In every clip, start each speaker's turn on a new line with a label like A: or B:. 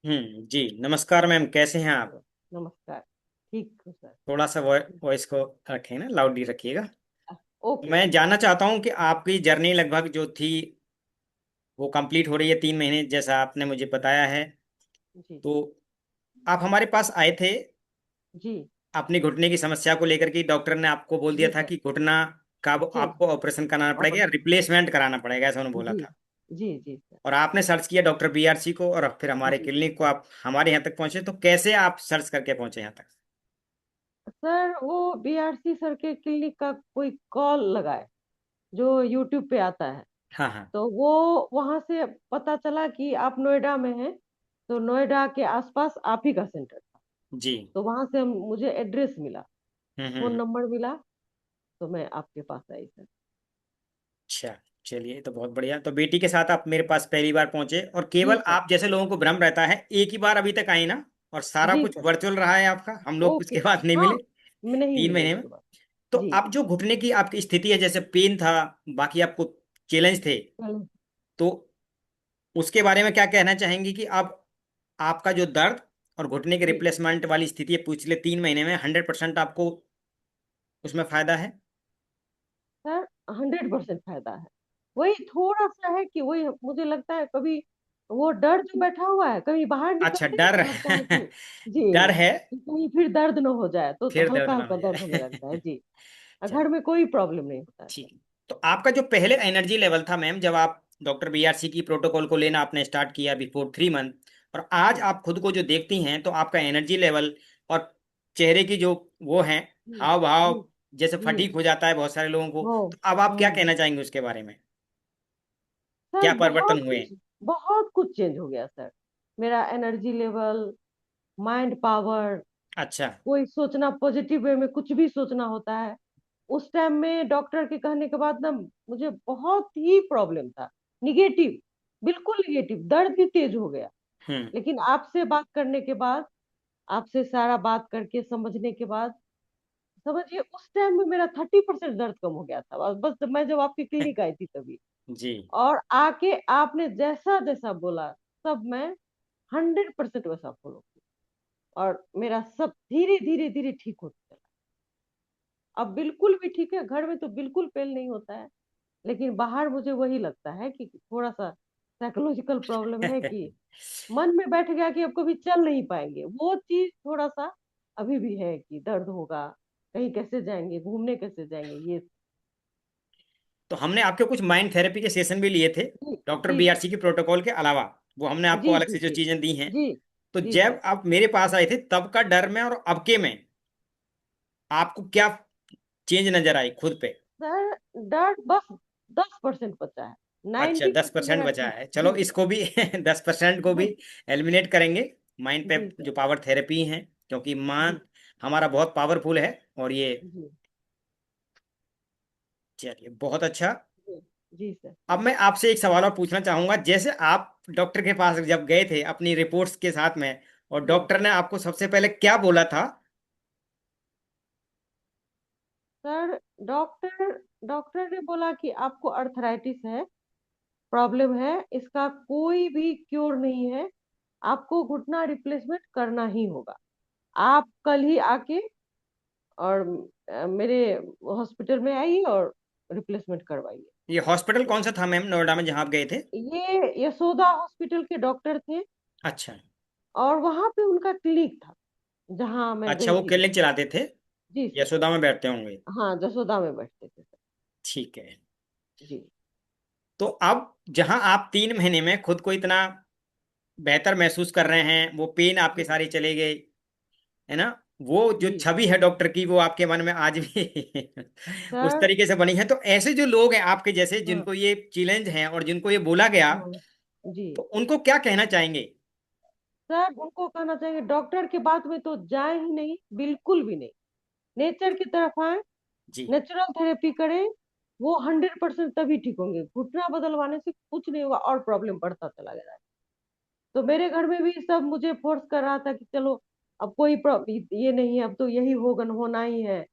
A: जी नमस्कार मैम, कैसे हैं आप?
B: नमस्कार। ठीक हूँ सर।
A: थोड़ा सा वॉइस को रखें ना, लाउडली रखिएगा।
B: ओके
A: मैं
B: ओके।
A: जानना चाहता हूं कि आपकी जर्नी लगभग जो थी वो कंप्लीट हो रही है 3 महीने जैसा आपने मुझे बताया है।
B: जी
A: तो आप हमारे पास आए थे
B: जी
A: अपनी घुटने की समस्या को लेकर के। डॉक्टर ने आपको बोल दिया
B: जी
A: था
B: सर।
A: कि घुटना का
B: चेंज
A: आपको ऑपरेशन कराना पड़ेगा या
B: ऑपरेशन।
A: रिप्लेसमेंट कराना पड़ेगा, ऐसा उन्होंने बोला
B: जी
A: था।
B: जी जी सर।
A: और आपने सर्च किया डॉक्टर बीआरसी को और फिर हमारे
B: जी
A: क्लिनिक को, आप हमारे यहाँ तक पहुंचे। तो कैसे आप सर्च करके पहुंचे यहाँ तक?
B: सर, वो बीआरसी सर के क्लिनिक का कोई कॉल लगाए जो यूट्यूब पे आता है।
A: हाँ हाँ।
B: तो वो वहां से पता चला कि आप नोएडा में हैं। तो नोएडा के आसपास आप ही का सेंटर था।
A: जी।
B: तो वहां से मुझे एड्रेस मिला, फोन
A: हम्म।
B: नंबर मिला। तो मैं आपके पास आई सर।
A: अच्छा, चलिए तो बहुत बढ़िया। तो बेटी के साथ आप मेरे पास पहली बार पहुंचे और
B: जी
A: केवल
B: सर।
A: आप जैसे लोगों को भ्रम रहता है, एक ही बार अभी तक आई ना, और सारा
B: जी
A: कुछ
B: सर।
A: वर्चुअल रहा है आपका, हम लोग
B: ओके।
A: उसके बाद नहीं
B: हाँ,
A: मिले
B: नहीं
A: तीन
B: मिले
A: महीने में।
B: उसके बाद।
A: तो
B: जी।
A: अब जो घुटने की आपकी स्थिति है, जैसे पेन था, बाकी आपको चैलेंज थे,
B: चलो।
A: तो उसके बारे में क्या कहना चाहेंगी कि अब आपका जो दर्द और घुटने के
B: जी
A: रिप्लेसमेंट वाली स्थिति है पिछले 3 महीने में 100% आपको उसमें फायदा है?
B: सर, 100% फायदा है। वही थोड़ा सा है कि वही मुझे लगता है कभी वो डर जो बैठा हुआ है, कभी बाहर
A: अच्छा,
B: निकलते हैं
A: डर
B: तो लगता है कि
A: डर
B: जी,
A: है,
B: कि कहीं फिर दर्द न हो जाए, तो
A: फिर दर्द
B: हल्का
A: ना हो
B: हल्का दर्द होने
A: जाए।
B: लगता है जी। और घर
A: चलिए,
B: में कोई प्रॉब्लम नहीं होता है सर।
A: ठीक। तो आपका जो पहले एनर्जी लेवल था मैम, जब आप डॉक्टर बीआरसी की प्रोटोकॉल को लेना आपने स्टार्ट किया बिफोर 3 मंथ, और आज
B: जी
A: आप खुद को जो देखती हैं, तो आपका एनर्जी लेवल और चेहरे की जो वो है
B: जी
A: हाव
B: जी
A: भाव, जैसे
B: जी।
A: फटीक हो जाता है बहुत सारे लोगों को,
B: हो।
A: तो अब आप क्या
B: हम्म।
A: कहना चाहेंगे उसके बारे में?
B: सर,
A: क्या परिवर्तन हुए हैं?
B: बहुत कुछ चेंज हो गया सर। मेरा एनर्जी लेवल, माइंड पावर,
A: अच्छा।
B: कोई सोचना पॉजिटिव वे में कुछ भी सोचना होता है। उस टाइम में डॉक्टर के कहने के बाद ना मुझे बहुत ही प्रॉब्लम था। निगेटिव, बिल्कुल निगेटिव, दर्द भी तेज हो गया।
A: हम्म।
B: लेकिन आपसे बात करने के बाद, आपसे सारा बात करके समझने के बाद, समझिए उस टाइम में मेरा 30% दर्द कम हो गया था। बस बस मैं जब आपकी क्लिनिक आई थी तभी।
A: जी।
B: और आके आपने जैसा जैसा बोला, सब मैं 100% वैसा फॉलो किया। और मेरा सब धीरे धीरे धीरे ठीक होता चला। अब बिल्कुल भी ठीक है, घर में तो बिल्कुल पेन नहीं होता है। लेकिन बाहर मुझे वही लगता है कि थोड़ा सा साइकोलॉजिकल प्रॉब्लम है कि मन में बैठ गया कि अब कभी चल नहीं पाएंगे, वो चीज थोड़ा सा अभी भी है कि दर्द होगा, कहीं कैसे जाएंगे, घूमने कैसे जाएंगे ये।
A: तो हमने आपके कुछ माइंड थेरेपी के सेशन भी लिए थे
B: जी
A: डॉक्टर
B: जी
A: बीआरसी के प्रोटोकॉल के अलावा। वो हमने आपको
B: जी
A: अलग
B: जी
A: से जो
B: जी
A: चीजें दी हैं।
B: जी
A: तो
B: जी सर।
A: जब आप मेरे पास आए थे तब का डर में और अब के में आपको क्या चेंज नजर आई खुद पे?
B: सर, डर बस 10% बचा है।
A: अच्छा,
B: 90%
A: 10%
B: मेरा
A: बचा
B: ठीक।
A: है,
B: जी
A: चलो इसको भी 10% को भी एलिमिनेट करेंगे माइंड पे।
B: जी सर।
A: जो पावर थेरेपी है, क्योंकि
B: जी
A: मान हमारा बहुत पावरफुल है। और ये,
B: जी
A: चलिए बहुत अच्छा।
B: जी जी सर।
A: अब मैं आपसे एक सवाल और पूछना चाहूंगा। जैसे आप डॉक्टर के पास जब गए थे अपनी रिपोर्ट्स के साथ में, और
B: जी
A: डॉक्टर ने आपको सबसे पहले क्या बोला था?
B: सर, डॉक्टर डॉक्टर ने बोला कि आपको अर्थराइटिस है, प्रॉब्लम है, इसका कोई भी क्योर नहीं है, आपको घुटना रिप्लेसमेंट करना ही होगा। आप कल ही आके और मेरे हॉस्पिटल में आइए और रिप्लेसमेंट करवाइए।
A: ये हॉस्पिटल कौन सा था मैम, नोएडा में जहां आप गए थे?
B: ये यशोदा हॉस्पिटल के डॉक्टर थे।
A: अच्छा।
B: और वहां पे उनका क्लिनिक था जहां मैं
A: अच्छा,
B: गई
A: वो
B: थी
A: क्लिनिक
B: दिखाने।
A: चलाते थे,
B: जी सर।
A: यशोदा में बैठते होंगे।
B: हाँ, जसोदा में बैठते थे सर।
A: ठीक है।
B: जी
A: तो अब जहां आप 3 महीने में खुद को इतना बेहतर महसूस कर रहे हैं, वो पेन आपके
B: जी
A: सारे चले गए, है ना? वो जो
B: जी
A: छवि है डॉक्टर की, वो आपके मन में आज भी उस
B: सर।
A: तरीके से बनी है। तो ऐसे जो लोग हैं आपके जैसे,
B: हाँ
A: जिनको ये चैलेंज है और जिनको ये बोला गया,
B: हाँ। जी
A: तो उनको क्या कहना चाहेंगे?
B: सर, उनको कहना चाहिए डॉक्टर के बात में तो जाए ही नहीं, बिल्कुल भी नहीं। नेचर की तरफ आए,
A: जी।
B: नेचुरल थेरेपी करें। वो 100% तभी ठीक होंगे। घुटना बदलवाने से कुछ नहीं होगा और प्रॉब्लम बढ़ता चला जा रहा है। तो मेरे घर में भी सब मुझे फोर्स कर रहा था कि चलो, अब कोई ये नहीं है, अब तो यही होगा, होना ही है।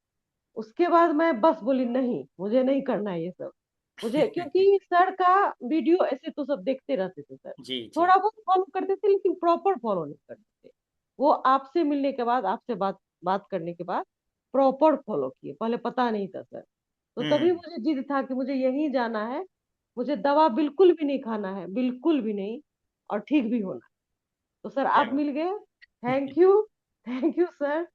B: उसके बाद मैं बस बोली नहीं, मुझे नहीं करना है ये सब। मुझे, क्योंकि सर का वीडियो ऐसे तो सब देखते रहते थे सर,
A: जी जी।
B: थोड़ा बहुत फॉलो करते थे लेकिन प्रॉपर फॉलो नहीं करते थे। वो आपसे मिलने के बाद, आपसे बात करने के बाद प्रॉपर फॉलो किए, पहले पता नहीं था सर। तो तभी
A: हम्म।
B: मुझे जिद था कि मुझे यहीं जाना है, मुझे दवा बिल्कुल भी नहीं खाना है, बिल्कुल भी नहीं, और ठीक भी होना है। तो सर
A: क्या
B: आप
A: बात।
B: मिल गए, thank you, thank you sir,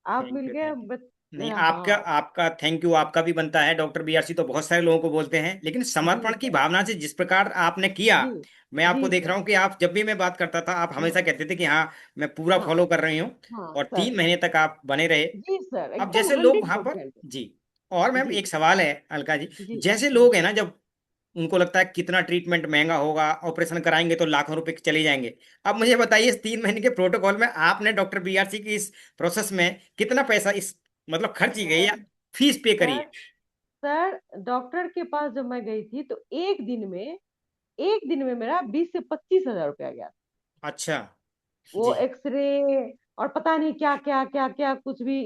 B: आप
A: थैंक
B: मिल
A: यू
B: गए।
A: Thank you. नहीं,
B: मेरा,
A: आपका
B: हाँ,
A: आपका थैंक यू आपका भी बनता है। डॉक्टर बीआरसी तो बहुत सारे लोगों को बोलते हैं, लेकिन
B: जी
A: समर्पण की
B: सर,
A: भावना से जिस प्रकार आपने किया,
B: जी,
A: मैं आपको
B: जी
A: देख
B: सर,
A: रहा हूँ कि आप जब भी मैं बात करता था आप
B: हाँ,
A: हमेशा कहते थे कि हाँ मैं पूरा
B: हाँ,
A: फॉलो कर रही हूँ।
B: हाँ
A: और
B: सर,
A: 3 महीने तक आप बने रहे।
B: जी सर,
A: अब
B: एकदम
A: जैसे लोग वहां पर,
B: 100%।
A: जी, और मैम
B: जी,
A: एक सवाल है अलका जी।
B: जी,
A: जैसे
B: जी
A: लोग हैं ना, जब उनको लगता है कितना ट्रीटमेंट महंगा होगा, ऑपरेशन कराएंगे तो लाखों रुपए के चले जाएंगे। अब मुझे बताइए, इस 3 महीने के प्रोटोकॉल में आपने डॉक्टर बीआरसी की इस प्रोसेस में कितना पैसा इस मतलब खर्च की गई या फीस पे करी
B: सर,
A: है?
B: सर डॉक्टर के पास जब मैं गई थी तो एक दिन में मेरा 20 से 25 हजार रुपया गया।
A: अच्छा।
B: वो
A: जी।
B: एक्सरे और पता नहीं क्या क्या क्या क्या कुछ भी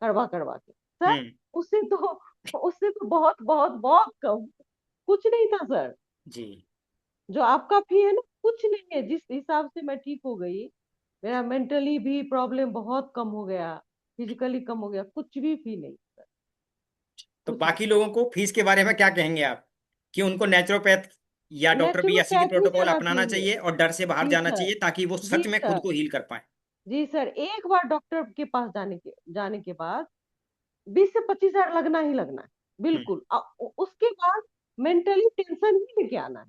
B: करवा करवा के सर,
A: हम्म।
B: उससे तो उससे तो बहुत बहुत बहुत कम, कुछ नहीं था सर।
A: जी।
B: जो आपका फी है ना, कुछ नहीं है। जिस हिसाब से मैं ठीक हो गई, मेरा मेंटली भी प्रॉब्लम बहुत कम हो गया, फिजिकली कम हो गया, कुछ भी फी नहीं सर,
A: तो
B: कुछ नहीं।
A: बाकी लोगों को फीस के बारे में क्या कहेंगे आप, कि उनको नेचुरोपैथ या डॉक्टर बीआरसी की
B: नेचुरोपैथ ही
A: प्रोटोकॉल
B: जाना
A: अपनाना
B: चाहिए।
A: चाहिए और डर से बाहर
B: जी
A: जाना
B: सर,
A: चाहिए, ताकि वो
B: जी
A: सच में खुद
B: सर,
A: को हील कर पाए?
B: जी सर, एक बार डॉक्टर के पास जाने के बाद 20 से 25 हजार लगना ही लगना है,
A: हम्म।
B: बिल्कुल। उसके बाद मेंटली टेंशन ही लेके आना है,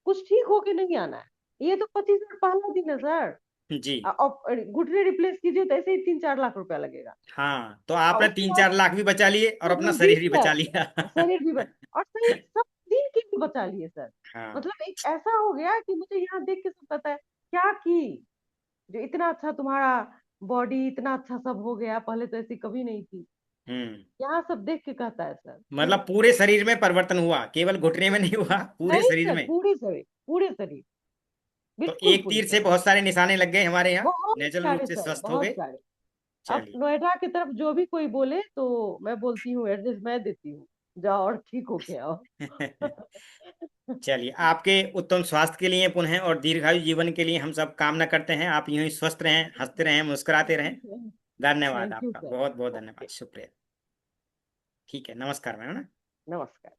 B: कुछ ठीक होके नहीं आना है। ये तो 25 हजार पहला दिन है सर।
A: जी।
B: और घुटने रिप्लेस कीजिए तो ऐसे ही 3-4 लाख रुपया लगेगा।
A: हाँ, तो
B: और
A: आपने
B: उसके
A: तीन
B: बाद,
A: चार लाख भी बचा लिए और अपना
B: जी
A: शरीर भी
B: सर,
A: बचा लिया।
B: शरीर भी और सही सब दिन की भी बचा लिए सर।
A: हाँ।
B: मतलब एक ऐसा हो गया कि मुझे यहाँ देख के सब पता है क्या की, जो इतना अच्छा तुम्हारा बॉडी, इतना अच्छा सब हो गया, पहले तो ऐसी कभी नहीं थी।
A: हम्म।
B: यहाँ सब देख के कहता है सर
A: मतलब पूरे शरीर में परिवर्तन हुआ, केवल घुटने में नहीं हुआ, पूरे
B: नहीं
A: शरीर
B: सर,
A: में।
B: पूरे शरीर, पूरे शरीर,
A: तो
B: बिल्कुल
A: एक
B: पूरे
A: तीर से
B: शरीर।
A: बहुत सारे निशाने लग गए हमारे यहाँ,
B: बहुत
A: नेचुरल रूप
B: सारे
A: से
B: सर,
A: स्वस्थ हो
B: बहुत
A: गए।
B: सारे। अब
A: चलिए।
B: नोएडा की तरफ जो भी कोई बोले तो मैं बोलती हूँ, एड्रेस मैं देती हूँ, जाओ और ठीक होके आओ।
A: चलिए, आपके उत्तम स्वास्थ्य के लिए पुनः और दीर्घायु जीवन के लिए हम सब कामना करते हैं। आप यूं ही स्वस्थ रहें, हंसते रहें, मुस्कुराते रहें। धन्यवाद
B: थैंक यू
A: आपका,
B: सर।
A: बहुत बहुत धन्यवाद,
B: ओके,
A: शुक्रिया। ठीक है, नमस्कार मैम, है ना?
B: नमस्कार।